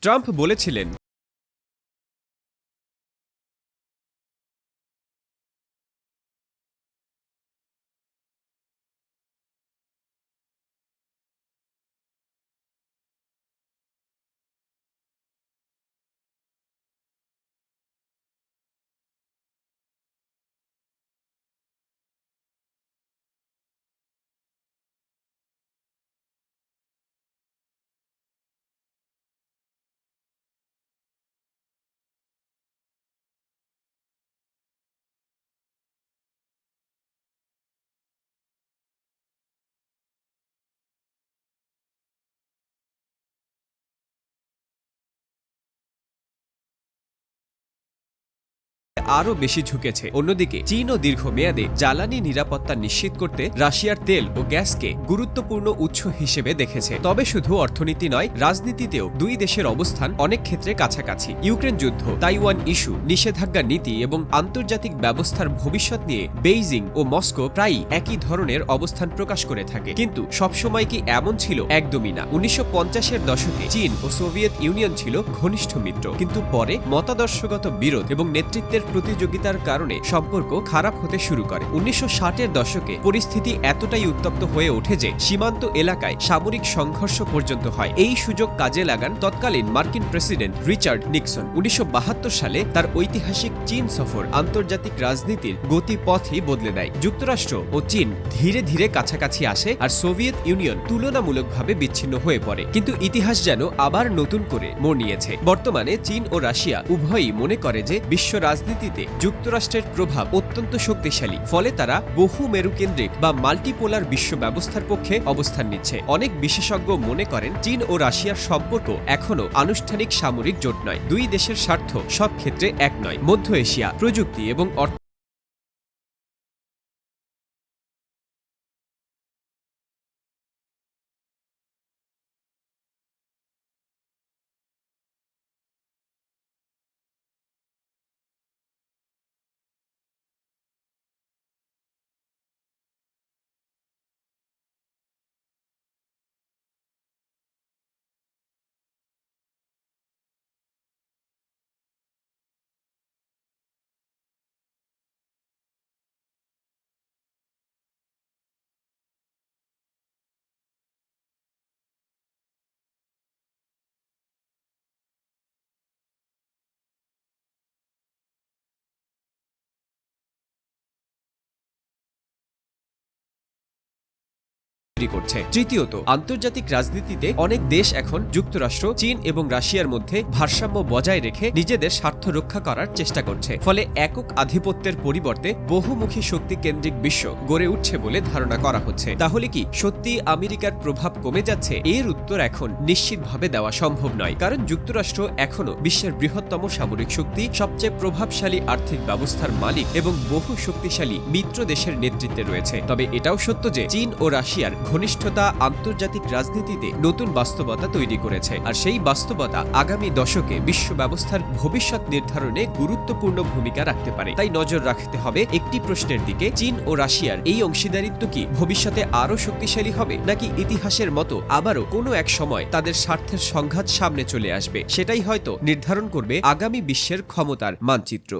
Trump বলেছিলেন, আরও বেশি ঝুঁকেছে। অন্যদিকে চীনও দীর্ঘমেয়াদে জ্বালানি নিরাপত্তা নিশ্চিত করতে রাশিয়ার তেল ও গ্যাসকে গুরুত্বপূর্ণ উৎস হিসেবে দেখেছে। তবে শুধু অর্থনীতি নয়, রাজনীতিতেও দুই দেশের অবস্থান অনেক ক্ষেত্রে কাছাকাছি। ইউক্রেন যুদ্ধ, তাইওয়ান ইস্যু, নিষেধাজ্ঞা নীতি এবং আন্তর্জাতিক ব্যবস্থার ভবিষ্যৎ নিয়ে বেইজিং ও মস্কো প্রায়ই একই ধরনের অবস্থান প্রকাশ করে থাকে। কিন্তু সবসময় কি এমন ছিল? একদমই না। ১৯৫০-এর দশকে চীন ও সোভিয়েত ইউনিয়ন ছিল ঘনিষ্ঠ মিত্র, কিন্তু পরে মতাদর্শগত বিরোধ এবং নেতৃত্বের প্রতিযোগিতার কারণে সম্পর্ক খারাপ হতে শুরু করে। ১৯৬০-এর দশকে পরিস্থিতি এতটাই উত্তপ্ত হয়ে ওঠে যে সীমান্ত এলাকায় সামরিক সংঘর্ষ পর্যন্ত হয়। এই সুযোগ কাজে লাগান তৎকালীন মার্কিন প্রেসিডেন্ট রিচার্ড নিক্সন। ১৯৭২ সালে তার ঐতিহাসিক চীন সফর আন্তর্জাতিক রাজনীতির গতিপথই বদলে দেয়। যুক্তরাষ্ট্র ও চীন ধীরে ধীরে কাছাকাছি আসে, আর সোভিয়েত ইউনিয়ন তুলনামূলকভাবে বিচ্ছিন্ন হয়ে পড়ে। কিন্তু ইতিহাস যেন আবার নতুন করে মোড় নিয়েছে। বর্তমানে চীন ও রাশিয়া উভয়ই মনে করে যে বিশ্ব রাজনীতিতে যুক্তরাষ্ট্রের প্রভাব অত্যন্ত শক্তিশালী, ফলে তারা বহু মেরুকেন্দ্রিক বা মাল্টিপোলার বিশ্ব ব্যবস্থার পক্ষে অবস্থান নিচ্ছে। অনেক বিশেষজ্ঞ মনে করেন চীন ও রাশিয়ার সম্পর্ক এখনও আনুষ্ঠানিক সামরিক জোট নয়। দুই দেশের স্বার্থ সব ক্ষেত্রে এক নয়। মধ্য এশিয়া, প্রযুক্তি এবং করছে। তৃতীয়ত, আন্তর্জাতিক রাজনীতিতে অনেক দেশ এখন যুক্তরাষ্ট্র, চীন এবং রাশিয়ার মধ্যে ভারসাম্য বজায় রেখে নিজেদের স্বার্থ রক্ষা করার চেষ্টা করছে। ফলে একক আধিপত্যের পরিবর্তে বহুমুখী শক্তি কেন্দ্রিক বিশ্ব গড়ে উঠছে বলে ধারণা করা হচ্ছে। তাহলে কি সত্যি আমেরিকার প্রভাব কমে যাচ্ছে? এর উত্তর এখন নিশ্চিতভাবে দেওয়া সম্ভব নয়, কারণ যুক্তরাষ্ট্র এখনও বিশ্বের বৃহত্তম সামরিক শক্তি, সবচেয়ে প্রভাবশালী আর্থিক ব্যবস্থার মালিক এবং বহু শক্তিশালী মিত্র দেশের নেতৃত্বে রয়েছে। তবে এটাও সত্য যে চীন ও রাশিয়ার ঘনিষ্ঠতা আন্তর্জাতিক রাজনীতিতে নতুন বাস্তবতা তৈরি করেছে, আর সেই বাস্তবতা আগামী দশকে বিশ্ব ব্যবস্থার ভবিষ্যৎ নির্ধারণে গুরুত্বপূর্ণ ভূমিকা রাখতে পারে। তাই নজর রাখতে হবে একটি প্রশ্নের দিকে: চীন ও রাশিয়ার এই অংশীদারিত্ব কি ভবিষ্যতে আরও শক্তিশালী হবে, নাকি ইতিহাসের মতো আবারও কোনো এক সময় তাদের স্বার্থের সংঘাত সামনে চলে আসবে? সেটাই হয়তো নির্ধারণ করবে আগামী বিশ্বের ক্ষমতার মানচিত্র।